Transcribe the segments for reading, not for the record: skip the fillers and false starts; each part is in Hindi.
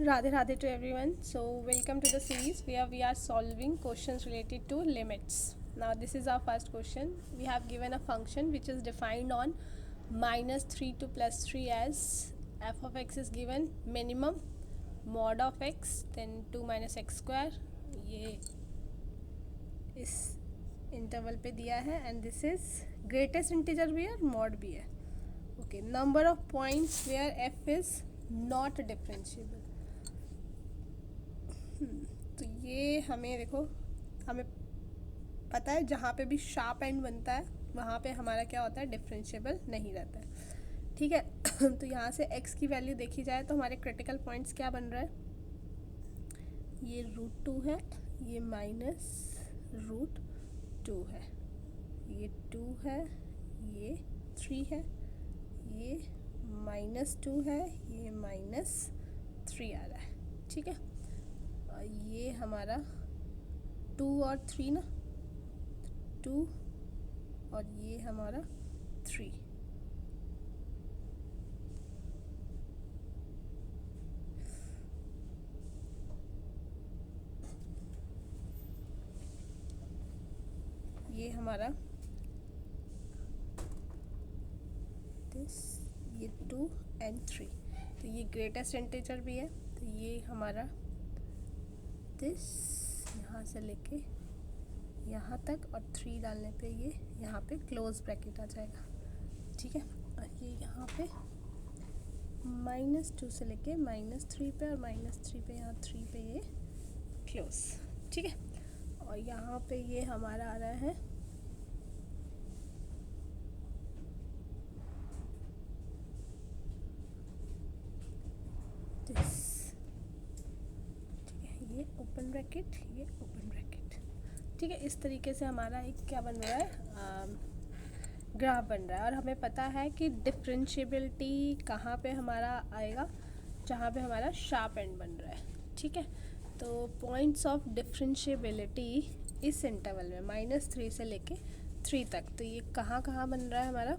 Radhe Radhe to everyone. So, welcome to the series where we are solving questions related to limits. Now, this is our first question. We have given a function which is defined on -3 to +3 as f of x is given minimum mod of x then 2 minus x square. ये इस इंटरवल पे दिया है and this is greatest integer भी है और मॉड भी है. Okay, number of points where f is not differentiable. तो ये हमें देखो, हमें पता है जहाँ पे भी शार्प एंड बनता है वहाँ पे हमारा क्या होता है, डिफरेंशिएबल नहीं रहता है. ठीक है. तो यहाँ से x की वैल्यू देखी जाए तो हमारे क्रिटिकल पॉइंट्स क्या बन रहा है, ये √2 है, ये -√2 है, ये 2 है, ये 3 है, ये -2 है, ये -3 आ रहा है. ठीक है. ये हमारा 2 और 3 ना, 2 और ये हमारा 3. ये हमारा ये 2 एंड 3. तो ये ग्रेटेस्ट इंटीजर भी है. तो ये हमारा यहाँ से लेके यहाँ तक और 3 डालने पे ये यहाँ पे क्लोज ब्रैकेट आ जाएगा. ठीक है. और ये यहाँ पे -2 से लेके -3 पे और -3 पे यहाँ 3 पे ये क्लोज. ठीक है. और यहाँ पे ये हमारा आ रहा है दिस. ठीक है. ये ओपन ब्रैकेट, ये ओपन ब्रैकेट. ठीक है. इस तरीके से हमारा एक क्या बन रहा है, ग्राफ बन रहा है. और हमें पता है कि डिफरेंशिएबिलिटी कहाँ पे हमारा आएगा, जहाँ पे हमारा शार्प एंड बन रहा है. ठीक है. तो पॉइंट्स ऑफ डिफरेंशिएबिलिटी इस इंटरवल में -3 से लेके 3 तक, तो ये कहाँ कहाँ बन रहा है हमारा,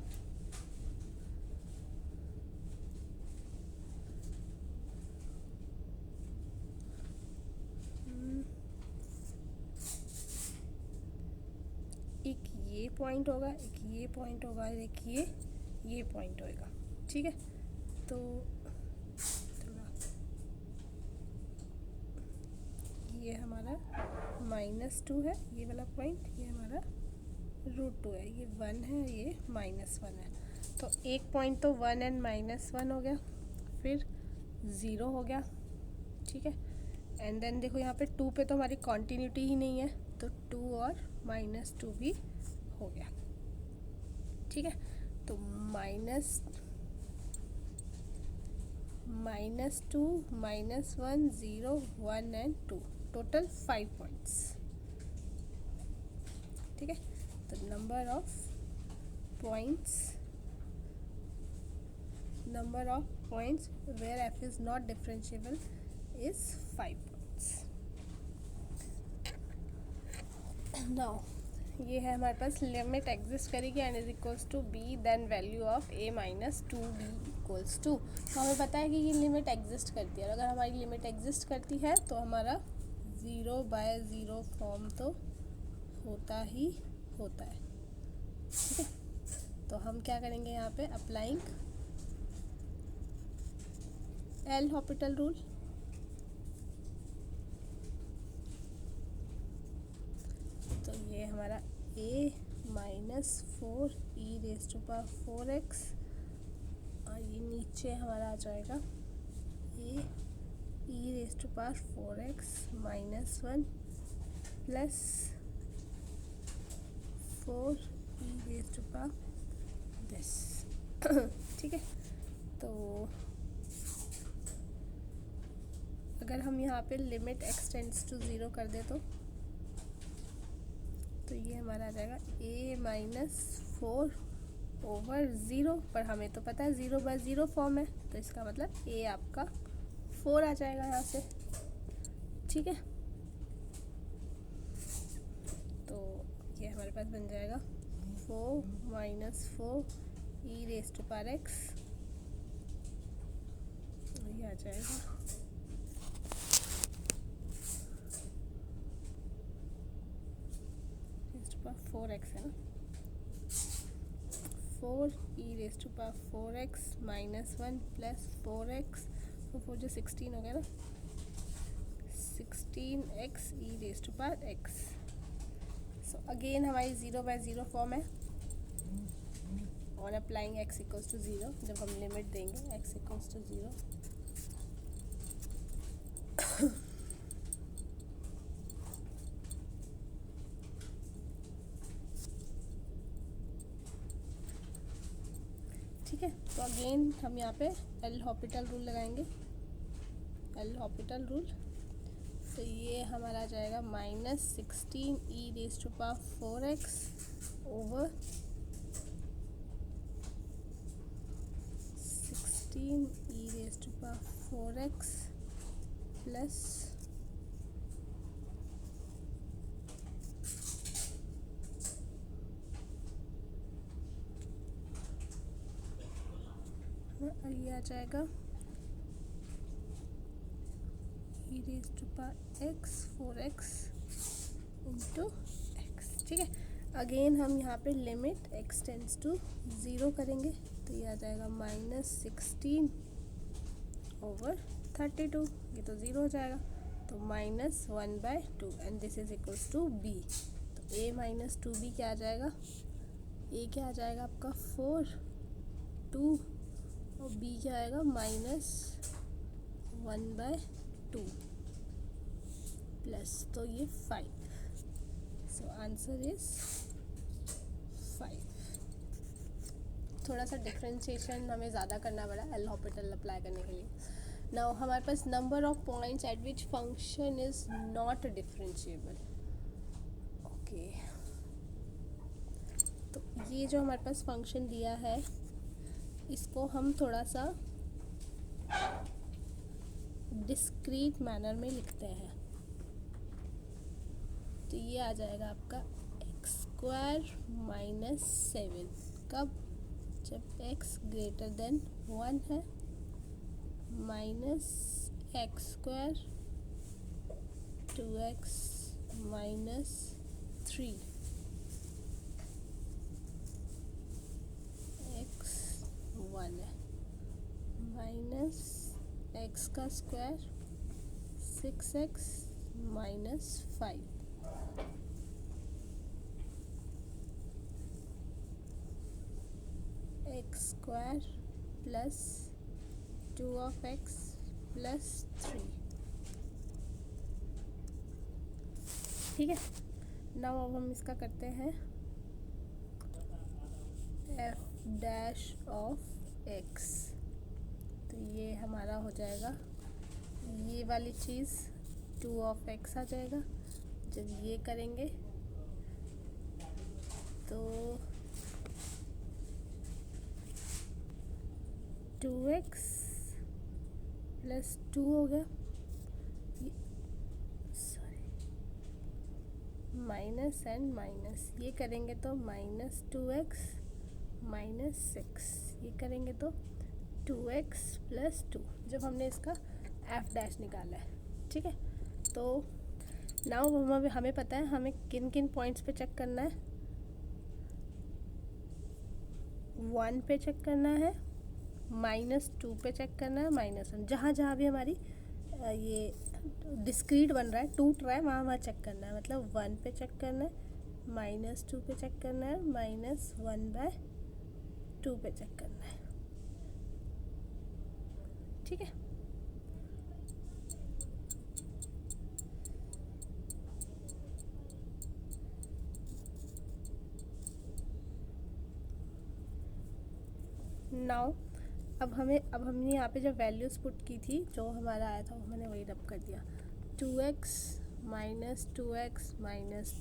एक ये पॉइंट होगा, एक ये पॉइंट होगा, एक ये पॉइंट होगा. ठीक है. तो ये हमारा -2 है, ये वाला पॉइंट, ये हमारा √2 है, ये 1 है, ये -1 है. तो एक पॉइंट तो 1 एंड -1 हो गया, फिर 0 हो गया. ठीक है. एंड देन देखो यहाँ पे 2 पे तो हमारी कॉन्टीन्यूटी ही नहीं है, तो 2 और -2 भी हो गया. ठीक है. तो -2 -1 0 1 एंड 2, टोटल 5 पॉइंट्स. ठीक है. तो number of points where f is not differentiable is 5 points. Now ये है हमारे पास लिमिट एग्जिस्ट करेगी and is equals to b then value of a -2b equals to. तो हमें पता है कि ये लिमिट एग्जिस्ट करती है. और अगर हमारी लिमिट एग्जिस्ट करती है तो हमारा 0/0 फॉर्म तो होता ही होता है. ठीक है. तो हम क्या करेंगे यहाँ पे, अप्लाइंग एल हॉपिटल रूल. तो ये हमारा a -4 e⁴x और ये नीचे हमारा आ जाएगा a e⁴x -1 प्लस 4 दिस. ठीक है. तो अगर हम यहाँ पे लिमिट एक्सटेंड्स टू 0 कर दे तो ये हमारा आ जाएगा a -4/0. पर हमें तो पता है 0/0 फॉर्म है, तो इसका मतलब a आपका 4 आ जाएगा यहाँ से. ठीक है. तो ये हमारे पास बन जाएगा 4 -4 e⁴x, ये आ जाएगा पावर 4x है ना, 4 e raise to power 4x minus 1 plus 4x, 4 जो 16 हो गया ना, 16x e raise to power x। So again हमारी 0/0 फॉर्म है। On applying x equals to 0, जब हम लिमिट देंगे x इक्वल्स टू 0, ठीक है। तो अगेन हम यहाँ पे एल हॉपिटल रूल लगाएंगे, एल हॉपिटल रूल। तो ये हमारा आ जाएगा -16 e raise to power 4x over 16 e raise to power 4x plus ये आ जाएगा e raise to power x 4x into x, ठीक है। अगेन हम यहाँ पे लिमिट x टेंड्स टू 0 करेंगे, तो ये आ जाएगा -16 ओवर 32, ये तो 0 हो जाएगा, तो -1/2 and this is equals to b। तो a माइनस 2b क्या आ जाएगा, a क्या आ जाएगा आपका 4, 2 और b क्या आएगा -1/2 प्लस, तो ये 5। So answer is 5। थोड़ा सा डिफ्रेंशिएशन हमें ज़्यादा करना पड़ा एल हॉपिटल अप्लाई करने के लिए। नाउ हमारे पास number of points at which function is not differentiable. Okay, तो ये जो हमारे पास फंक्शन दिया है इसको हम थोड़ा सा डिस्क्रीट मैनर में लिखते हैं। तो ये आ जाएगा आपका x² - 7, कब, जब x ग्रेटर देन 1 है, माइनस x² 2x - 3 x 1 है, माइनस x का square 6x - 5, x² plus 2x plus 3, ठीक है। नाउ अब हम इसका करते हैं f' ऑफ x। तो ये हमारा हो जाएगा ये वाली चीज़ 2 ऑफ x आ जाएगा। जब ये करेंगे तो 2x प्लस 2 हो गया, सॉरी माइनस एंड माइनस, ये करेंगे तो -2x - 6, ये करेंगे तो 2x प्लस 2, जब हमने इसका f' निकाला है, ठीक है। तो नाउ हमें पता है हमें किन किन पॉइंट्स पे चेक करना है, 1 पे चेक करना है, -2 पे चेक करना है, -1, जहाँ जहाँ भी हमारी ये डिस्क्रीट बन रहा है, टूट रहा है, वहाँ वहाँ चेक करना है। मतलब 1 पे चेक करना है, -2 पे चेक करना है, -1/2 पे चेक करना है, ठीक है। नाउ अब हमने यहाँ पे जब वैल्यूज़ पुट की थी, जो हमारा आया था वो मैंने वही रब कर दिया, 2x - 2x -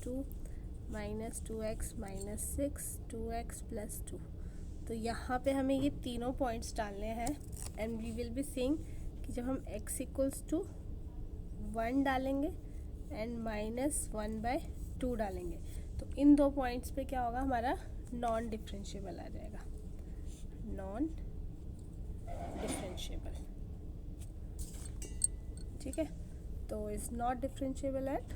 2 -2x - 6 2x plus 2। तो यहाँ पे हमें ये तीनों पॉइंट्स डालने हैं and we will be seeing कि जब हम x इक्वल्स टू 1 डालेंगे एंड -1/2 डालेंगे तो इन दो पॉइंट्स पे क्या होगा, हमारा नॉन डिफरेंशिएबल आ जाएगा, नॉन डिफरेंशिएबल, ठीक है। तो is not differentiable eight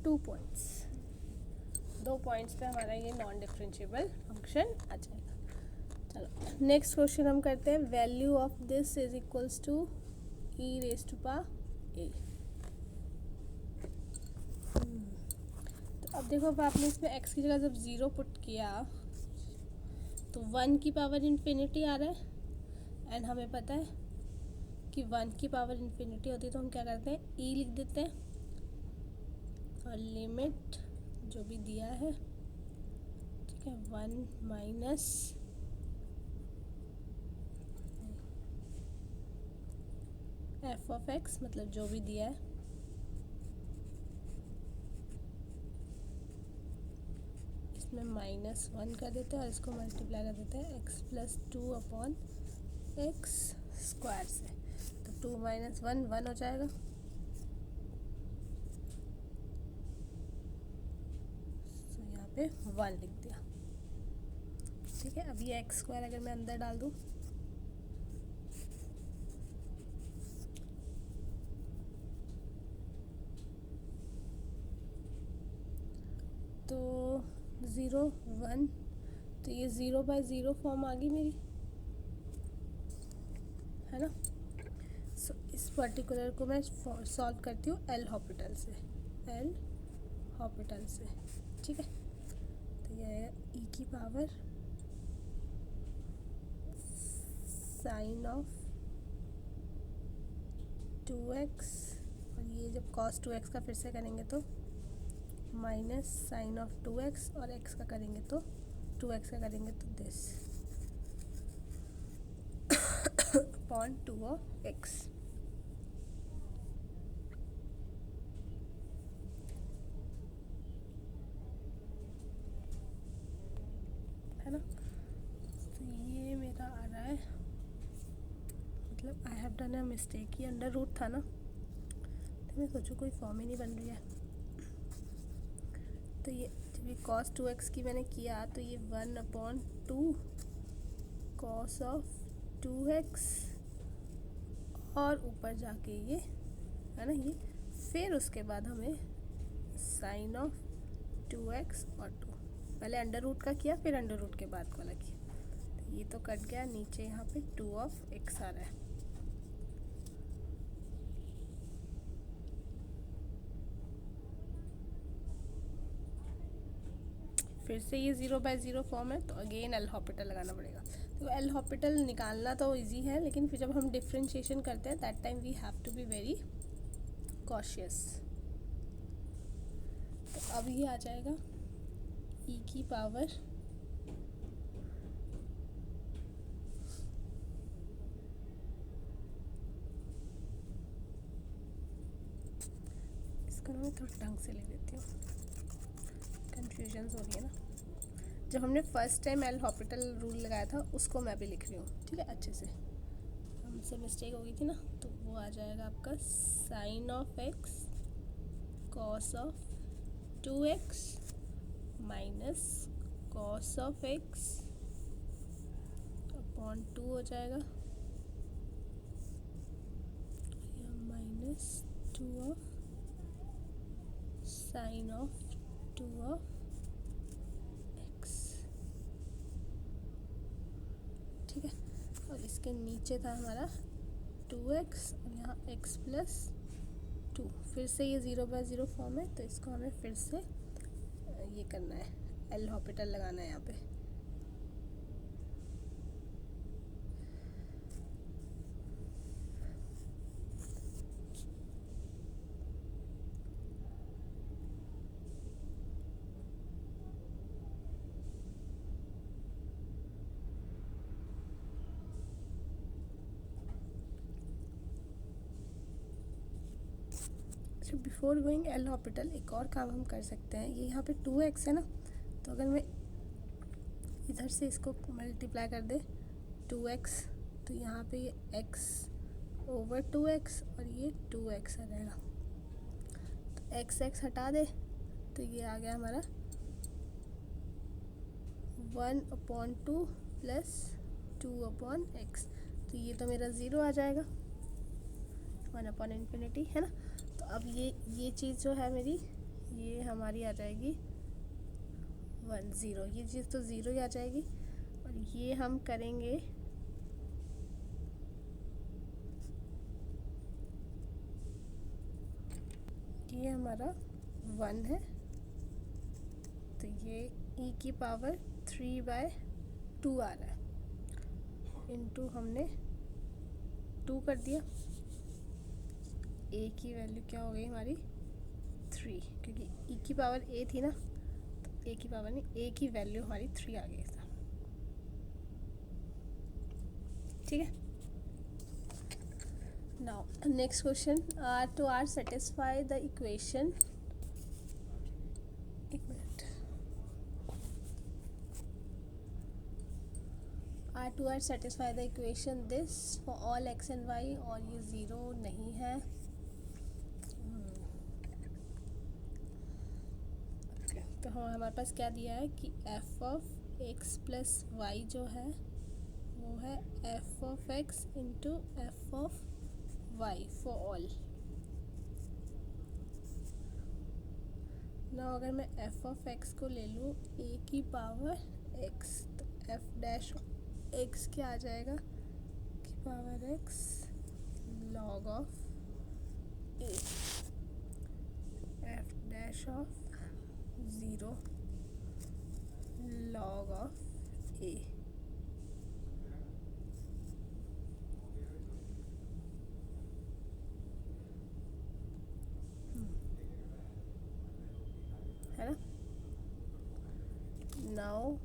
2 points. 2 points पे हमारा ये नॉन डिफरेंशिएबल फंक्शन आ जाएगा। चलो नेक्स्ट क्वेश्चन हम करते हैं। Value of this is equals to e raise to power a. तो अब देखो, अब आपने इसमें x की जगह जब 0 पुट किया तो 1 की पावर इन्फिनिटी आ रहा है, एंड हमें पता है कि 1 की पावर इन्फिनिटी होती है तो हम क्या करते हैं, e लिख देते हैं और लिमिट जो भी दिया है, ठीक है, 1 माइनस एफ ऑफ एक्स, मतलब जो भी दिया है, इसमें -1 कर देते हैं और इसको मल्टीप्लाई कर देते हैं x plus 2 upon x square से। तो 2 माइनस 1 1 हो जाएगा। तो यहाँ पे 1 लिख दिया, ठीक है। अब ये एक्स स्क्वायर अगर मैं अंदर डाल दूँ तो 0 1, तो ये 0/0 फॉर्म आ गई मेरी, है ना। सो इस पर्टिकुलर को मैं सॉल्व करती हूँ एल हॉपिटल से, ठीक है। तो ये आएगा ई की पावर साइन ऑफ 2x, और ये जब cos 2x का फिर से करेंगे तो माइनस साइन ऑफ 2x, और x का करेंगे तो 2x का करेंगे तो दिस अपॉन 2 ऑफ x, है ना। तो ये मेरा आ रहा है, मतलब I have done a mistake, ये अंडर रूट था ना, तो मैं सोचूं कोई फॉर्म ही नहीं बन रही है। तो ये जब ये cos 2x की मैंने किया तो ये 1/2 cos ऑफ 2x, और ऊपर जाके ये, है ना, ये फिर उसके बाद हमें साइन ऑफ 2x और 2, पहले अंडर रूट का किया फिर अंडर रूट के बाद वाला किया। तो ये तो कट गया, नीचे यहाँ पे 2 ऑफ x आ रहा है। फिर से ये 0/0 फॉर्म है, तो अगेन एल हॉपिटल लगाना पड़ेगा। तो एल हॉपिटल निकालना तो इजी है, लेकिन फिर जब हम डिफ्रेंशिएशन करते हैं that time we have to be very cautious. तो अब ये आ जाएगा ई की पावर इसको मैं थोड़ा ढंग से ले लेती हूँ, कन्फ्यूजन हो रही है ना। जब हमने first time L Hôpital rule लगाया था उसको मैं भी लिख रही हूँ, ठीक है, अच्छे से। हमसे मिस्टेक हो गई थी ना, तो वो आ जाएगा आपका sine of x cos of 2x minus cos of x upon 2 हो जाएगा, minus 2 of sine of 2 of x, ठीक है। और इसके नीचे था हमारा 2x और यहाँ x प्लस 2। फिर से ये 0/0 फॉर्म है, तो इसको हमें फिर से ये करना है, एल हॉपिटल लगाना है यहाँ पे। अच्छा, बिफोर गोइंग एल हॉपिटल एक और काम हम कर सकते हैं। ये यहाँ पे 2x है ना, तो अगर मैं इधर से इसको मल्टीप्लाई कर दे 2x, तो यहाँ पे ये x ओवर 2x और ये 2x आ जाएगा। तो x हटा दे तो ये आ गया हमारा 1/2 प्लस 2/x। तो ये तो मेरा 0 आ जाएगा, 1/∞, है ना। तो अब ये चीज़ जो है मेरी, ये हमारी आ जाएगी 1 0, ये चीज़ तो 0 ही आ जाएगी। और ये हम करेंगे ये हमारा 1 है, तो ये e की पावर 3/2 आ रहा है, इनटू हमने 2 कर दिया। a की वैल्यू क्या हो गई हमारी 3, क्योंकि e की पावर a थी ना, तो a की पावर नहीं, a की वैल्यू हमारी 3 आ गई था। ठीक है। Now next question, to R satisfy the equation, एक minute, to R satisfy the equation this for all x and y, और ये 0 नहीं है। तो हमारे पास क्या दिया है कि f of x plus y जो है वो है f of x into f of y for all. ना अगर मैं f ऑफ x को ले लूँ a की पावर x, तो f डैश x क्या आ जाएगा की power x log of a, f dash of 0 log of a। है ना। नाउ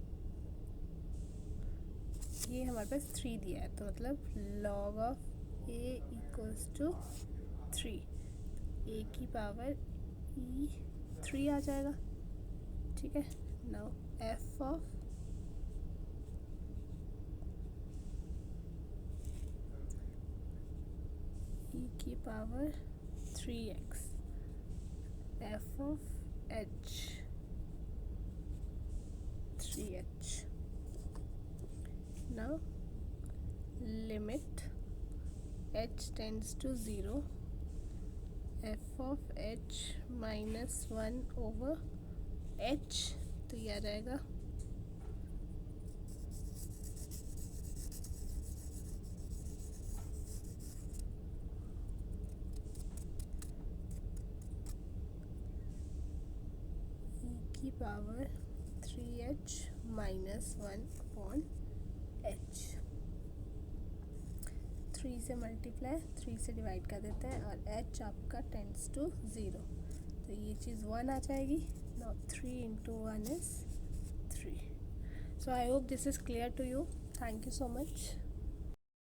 ये हमारे पास 3 दिया है, तो मतलब log of a equals to 3, a की पावर e 3 आ जाएगा। ठीक है। नाउ f ऑफ e की power 3x, f of h 3h। now limit h tends to 0, f of h minus 1 over h, तो ये आ जाएगा e की power 3h minus 1 upon h। 3 से मल्टीप्लाई 3 से डिवाइड कर देते हैं, और h आपका टेंड्स टू 0, तो ये चीज़ 1 आ जाएगी। Now 3 into 1 is 3। So I hope this is clear to you. Thank you so much.